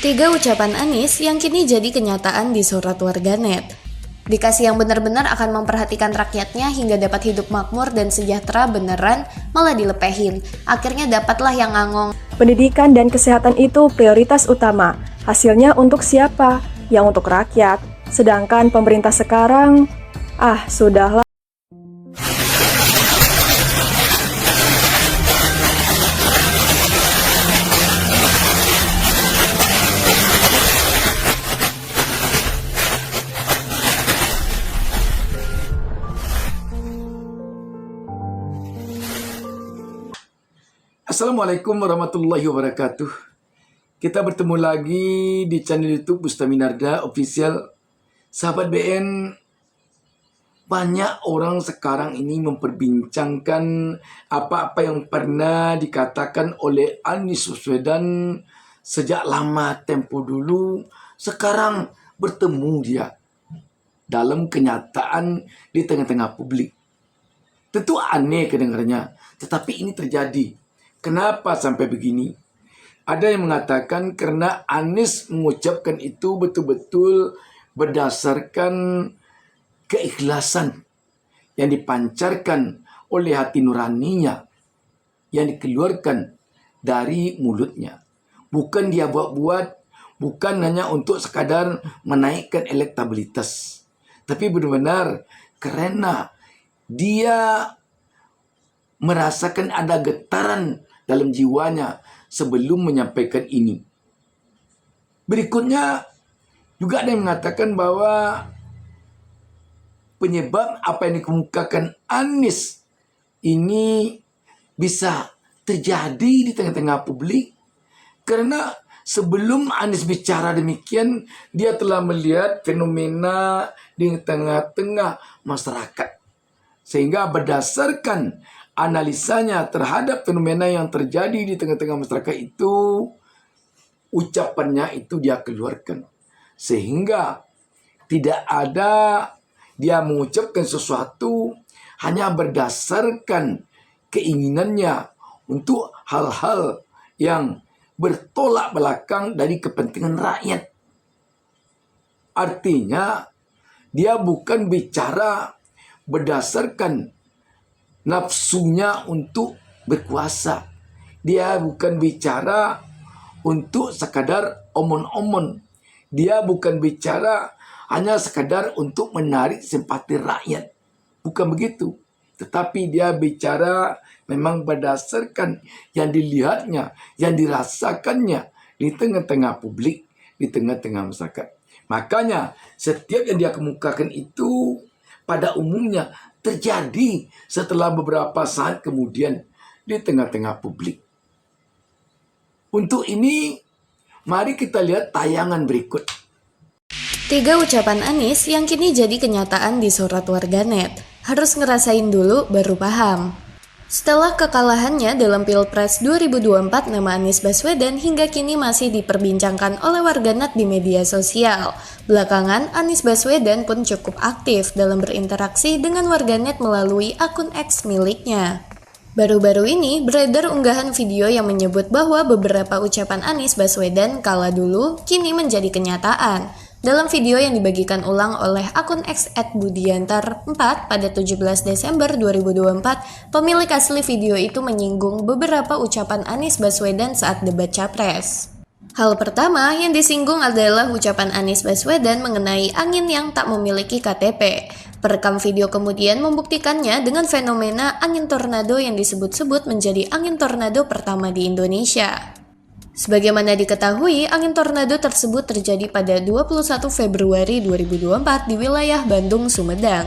Tiga ucapan Anies yang kini jadi kenyataan di surat warganet. Dikasih yang benar-benar akan memperhatikan rakyatnya hingga dapat hidup makmur dan sejahtera beneran, malah dilepehin. Akhirnya dapatlah yang ngangong. Pendidikan dan kesehatan itu prioritas utama. Hasilnya untuk siapa? Yang untuk rakyat. Sedangkan pemerintah sekarang, sudahlah. Assalamualaikum warahmatullahi wabarakatuh. Kita bertemu lagi di channel YouTube Bustami Narda Official. Sahabat BN, banyak orang sekarang ini memperbincangkan apa-apa yang pernah dikatakan oleh Anies Baswedan sejak lama tempo dulu. Sekarang bertemu dia dalam kenyataan di tengah-tengah publik. Tentu aneh kedengarannya, tetapi ini terjadi. Kenapa sampai begini? Ada yang mengatakan karena Anies mengucapkan itu betul-betul berdasarkan keikhlasan yang dipancarkan oleh hati nuraninya, yang dikeluarkan dari mulutnya. Bukan dia buat-buat, bukan hanya untuk sekadar menaikkan elektabilitas, tapi benar-benar karena dia merasakan ada getaran dalam jiwanya sebelum menyampaikan ini. Berikutnya juga ada yang mengatakan bahwa penyebab apa yang dikemukakan Anies ini bisa terjadi di tengah-tengah publik karena sebelum Anies bicara demikian, dia telah melihat fenomena di tengah-tengah masyarakat. Sehingga berdasarkan analisanya terhadap fenomena yang terjadi di tengah-tengah masyarakat itu, ucapannya itu dia keluarkan. Sehingga tidak ada dia mengucapkan sesuatu hanya berdasarkan keinginannya untuk hal-hal yang bertolak belakang dari kepentingan rakyat. Artinya, dia bukan bicara berdasarkan nafsunya untuk berkuasa. Dia bukan bicara untuk sekadar omon-omon. Dia bukan bicara hanya sekadar untuk menarik simpati rakyat. Bukan begitu. Tetapi dia bicara memang berdasarkan yang dilihatnya, yang dirasakannya di tengah-tengah publik, di tengah-tengah masyarakat. Makanya setiap yang dia kemukakan itu pada umumnya terjadi setelah beberapa saat kemudian di tengah-tengah publik. Untuk ini, mari kita lihat tayangan berikut. Tiga ucapan Anies yang kini jadi kenyataan di surat warganet. Harus ngerasain dulu baru paham. Setelah kekalahannya dalam Pilpres 2024, nama Anies Baswedan hingga kini masih diperbincangkan oleh warganet di media sosial. Belakangan, Anies Baswedan pun cukup aktif dalam berinteraksi dengan warganet melalui akun X miliknya. Baru-baru ini beredar unggahan video yang menyebut bahwa beberapa ucapan Anies Baswedan kala dulu kini menjadi kenyataan. Dalam video yang dibagikan ulang oleh akun X @budiantar4 pada 17 Desember 2024, pemilik asli video itu menyinggung beberapa ucapan Anies Baswedan saat debat Capres. Hal pertama yang disinggung adalah ucapan Anies Baswedan mengenai angin yang tak memiliki KTP. Perekam video kemudian membuktikannya dengan fenomena angin tornado yang disebut-sebut menjadi angin tornado pertama di Indonesia. Sebagaimana diketahui, angin tornado tersebut terjadi pada 21 Februari 2024 di wilayah Bandung, Sumedang.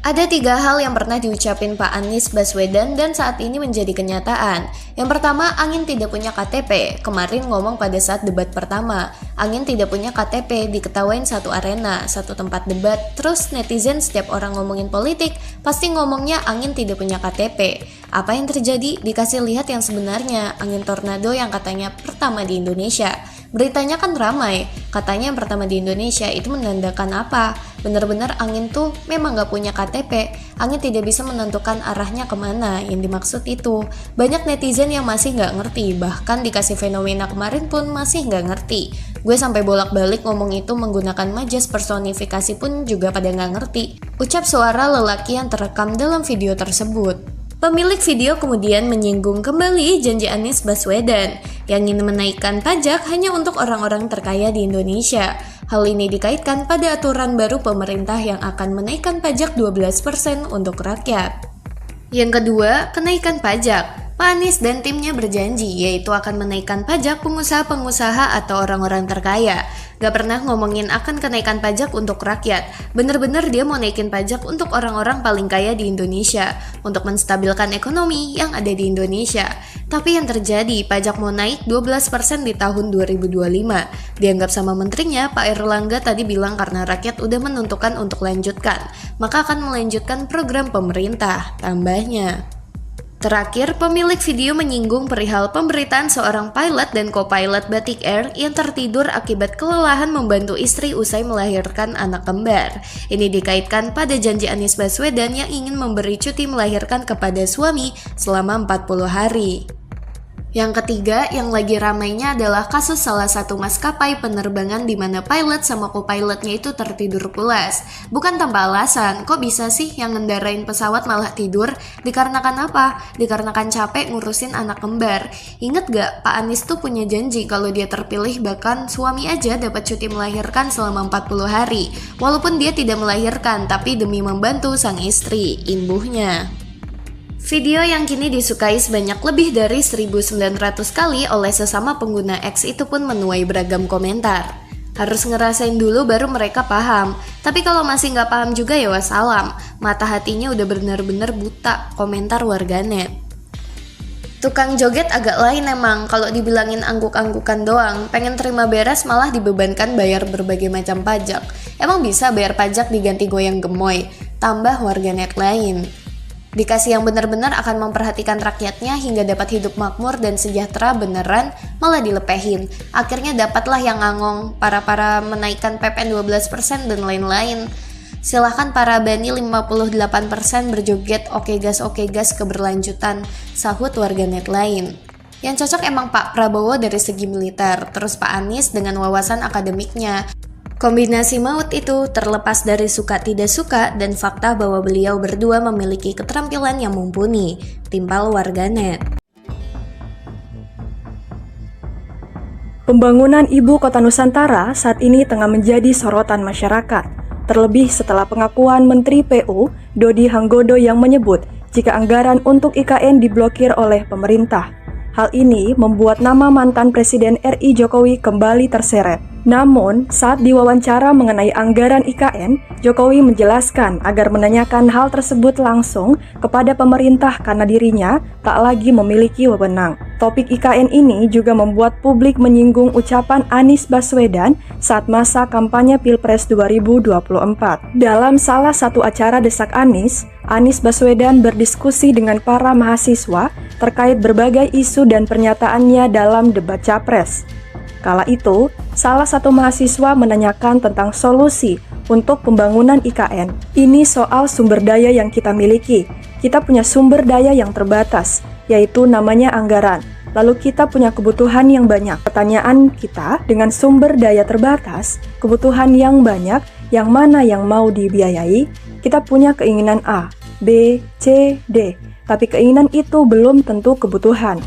Ada tiga hal yang pernah diucapin Pak Anies Baswedan dan saat ini menjadi kenyataan. Yang pertama, angin tidak punya KTP. Kemarin ngomong pada saat debat pertama, angin tidak punya KTP, diketawain satu arena, satu tempat debat. Terus netizen setiap orang ngomongin politik, pasti ngomongnya angin tidak punya KTP. Apa yang terjadi? Dikasih lihat yang sebenarnya, angin tornado yang katanya pertama di Indonesia. Beritanya kan ramai, katanya yang pertama di Indonesia itu menandakan apa? Bener-bener angin tuh memang gak punya KTP. Angin tidak bisa menentukan arahnya kemana, yang dimaksud itu. Banyak netizen yang masih gak ngerti, bahkan dikasih fenomena kemarin pun masih gak ngerti. Gue sampai bolak-balik ngomong itu menggunakan majas personifikasi pun juga pada gak ngerti. Ucap suara lelaki yang terekam dalam video tersebut. Pemilik video kemudian menyinggung kembali janji Anies Baswedan yang ingin menaikkan pajak hanya untuk orang-orang terkaya di Indonesia. Hal ini dikaitkan pada aturan baru pemerintah yang akan menaikkan pajak 12% untuk rakyat. Yang kedua, kenaikan pajak. Pak Anies dan timnya berjanji yaitu akan menaikkan pajak pengusaha-pengusaha atau orang-orang terkaya. Gak pernah ngomongin akan kenaikan pajak untuk rakyat. Bener-bener dia mau naikin pajak untuk orang-orang paling kaya di Indonesia, untuk menstabilkan ekonomi yang ada di Indonesia. Tapi yang terjadi, pajak mau naik 12% di tahun 2025. Dianggap sama menterinya, Pak Erlangga tadi bilang karena rakyat udah menentukan untuk lanjutkan, maka akan melanjutkan program pemerintah, tambahnya. Terakhir, pemilik video menyinggung perihal pemberitaan seorang pilot dan co-pilot Batik Air yang tertidur akibat kelelahan membantu istri usai melahirkan anak kembar. Ini dikaitkan pada janji Anies Baswedan yang ingin memberi cuti melahirkan kepada suami selama 40 hari. Yang ketiga, yang lagi ramainya adalah kasus salah satu maskapai penerbangan di mana pilot sama co-pilotnya itu tertidur pulas. Bukan tanpa alasan, kok bisa sih yang ngendarain pesawat malah tidur? Dikarenakan apa? Dikarenakan capek ngurusin anak kembar. Ingat gak, Pak Anies tuh punya janji kalau dia terpilih bahkan suami aja dapat cuti melahirkan selama 40 hari. Walaupun dia tidak melahirkan, tapi demi membantu sang istri, imbuhnya. Video yang kini disukai sebanyak lebih dari 1.900 kali oleh sesama pengguna X itu pun menuai beragam komentar. Harus ngerasain dulu baru mereka paham. Tapi kalau masih nggak paham juga ya wassalam. Mata hatinya udah bener-bener buta, komentar warganet. Tukang joget agak lain emang, kalau dibilangin angguk-anggukan doang, pengen terima beres malah dibebankan bayar berbagai macam pajak. Emang bisa bayar pajak diganti goyang gemoy? Tambah warganet lain. Dikasih yang benar-benar akan memperhatikan rakyatnya hingga dapat hidup makmur dan sejahtera beneran, malah dilepehin. Akhirnya dapatlah yang ngangong, para menaikkan PPN 12% dan lain-lain. Silahkan para bani 58% berjoget oke gas keberlanjutan, sahut warganet lain. Yang cocok emang Pak Prabowo dari segi militer, terus Pak Anies dengan wawasan akademiknya. Kombinasi maut itu terlepas dari suka tidak suka dan fakta bahwa beliau berdua memiliki keterampilan yang mumpuni, timpal warganet. Pembangunan Ibu Kota Nusantara saat ini tengah menjadi sorotan masyarakat, terlebih setelah pengakuan Menteri PU Dodi Hanggodo yang menyebut jika anggaran untuk IKN diblokir oleh pemerintah. Hal ini membuat nama mantan Presiden RI Jokowi kembali terseret. Namun, saat diwawancara mengenai anggaran IKN, Jokowi menjelaskan agar menanyakan hal tersebut langsung kepada pemerintah karena dirinya tak lagi memiliki wewenang. Topik IKN ini juga membuat publik menyinggung ucapan Anies Baswedan saat masa kampanye Pilpres 2024. Dalam salah satu acara Desak Anies Baswedan berdiskusi dengan para mahasiswa terkait berbagai isu dan pernyataannya dalam debat Capres. Kala itu, salah satu mahasiswa menanyakan tentang solusi untuk pembangunan IKN. Ini soal sumber daya yang kita miliki. Kita punya sumber daya yang terbatas, yaitu namanya anggaran. Lalu kita punya kebutuhan yang banyak. Pertanyaan kita, dengan sumber daya terbatas, kebutuhan yang banyak, yang mana yang mau dibiayai? Kita punya keinginan A, B, C, D. Tapi keinginan itu belum tentu kebutuhan.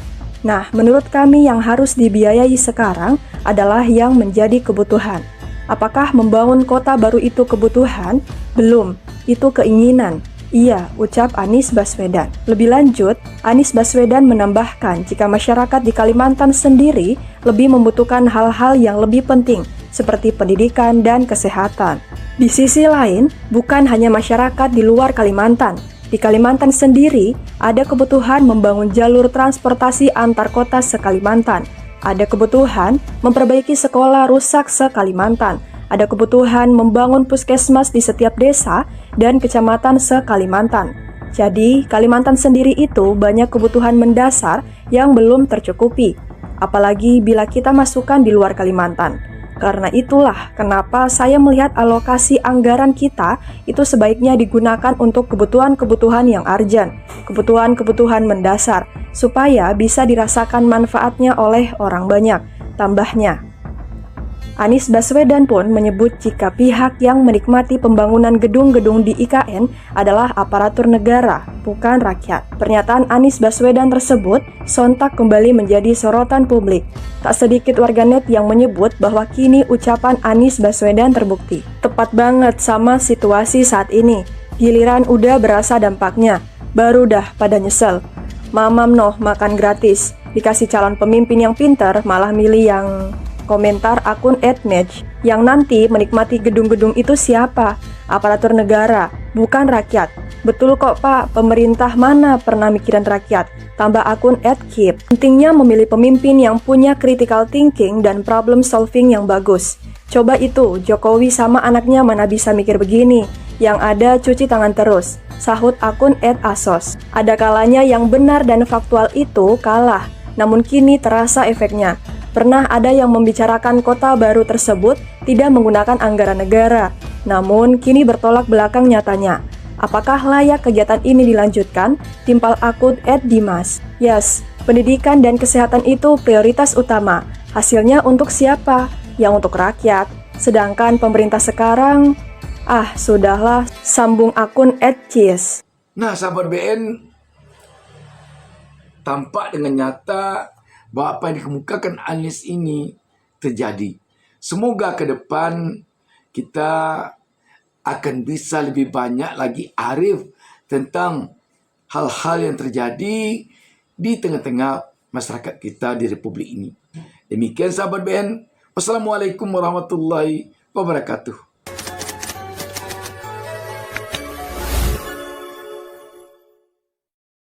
Nah, menurut kami yang harus dibiayai sekarang adalah yang menjadi kebutuhan. Apakah membangun kota baru itu kebutuhan? Belum, itu keinginan. Iya, ucap Anies Baswedan. Lebih lanjut, Anies Baswedan menambahkan jika masyarakat di Kalimantan sendiri lebih membutuhkan hal-hal yang lebih penting, seperti pendidikan dan kesehatan. Di sisi lain, bukan hanya masyarakat di luar Kalimantan. Di Kalimantan sendiri, ada kebutuhan membangun jalur transportasi antar kota se-Kalimantan. Ada kebutuhan memperbaiki sekolah rusak se-Kalimantan. Ada kebutuhan membangun puskesmas di setiap desa dan kecamatan se-Kalimantan. Jadi, Kalimantan sendiri itu banyak kebutuhan mendasar yang belum tercukupi. Apalagi bila kita masukkan di luar Kalimantan. Karena itulah kenapa saya melihat alokasi anggaran kita itu sebaiknya digunakan untuk kebutuhan-kebutuhan yang urgent, kebutuhan-kebutuhan mendasar, supaya bisa dirasakan manfaatnya oleh orang banyak. Tambahnya, Anies Baswedan pun menyebut jika pihak yang menikmati pembangunan gedung-gedung di IKN adalah aparatur negara, bukan rakyat. Pernyataan Anies Baswedan tersebut sontak kembali menjadi sorotan publik. Tak sedikit warganet yang menyebut bahwa kini ucapan Anies Baswedan terbukti. Tepat banget sama situasi saat ini. Giliran udah berasa dampaknya, baru dah pada nyesel. Mamam noh makan gratis, dikasih calon pemimpin yang pintar malah milih yang komentar akun @match yang nanti menikmati gedung-gedung itu siapa? Aparatur negara, bukan rakyat. Betul kok Pak, pemerintah mana pernah mikirin rakyat? Tambah akun @keep. Pentingnya memilih pemimpin yang punya critical thinking dan problem solving yang bagus. Coba itu, Jokowi sama anaknya mana bisa mikir begini? Yang ada cuci tangan terus. Sahut akun @asos. Ada kalanya yang benar dan faktual itu kalah, namun kini terasa efeknya. Pernah ada yang membicarakan kota baru tersebut tidak menggunakan anggaran negara, namun kini bertolak belakang nyatanya. Apakah layak kegiatan ini dilanjutkan? Timpal akun @dimas. Yes, pendidikan dan kesehatan itu prioritas utama. Hasilnya untuk siapa? Yang untuk rakyat. Sedangkan pemerintah sekarang, sudahlah, sambung akun @cis. Nah, sahabat BN, tampak dengan nyata bahwa apa yang dikemukakan Anies ini terjadi. Semoga ke depan kita akan bisa lebih banyak lagi arif tentang hal-hal yang terjadi di tengah-tengah masyarakat kita di Republik ini. Demikian sahabat BN. Wassalamualaikum warahmatullahi wabarakatuh.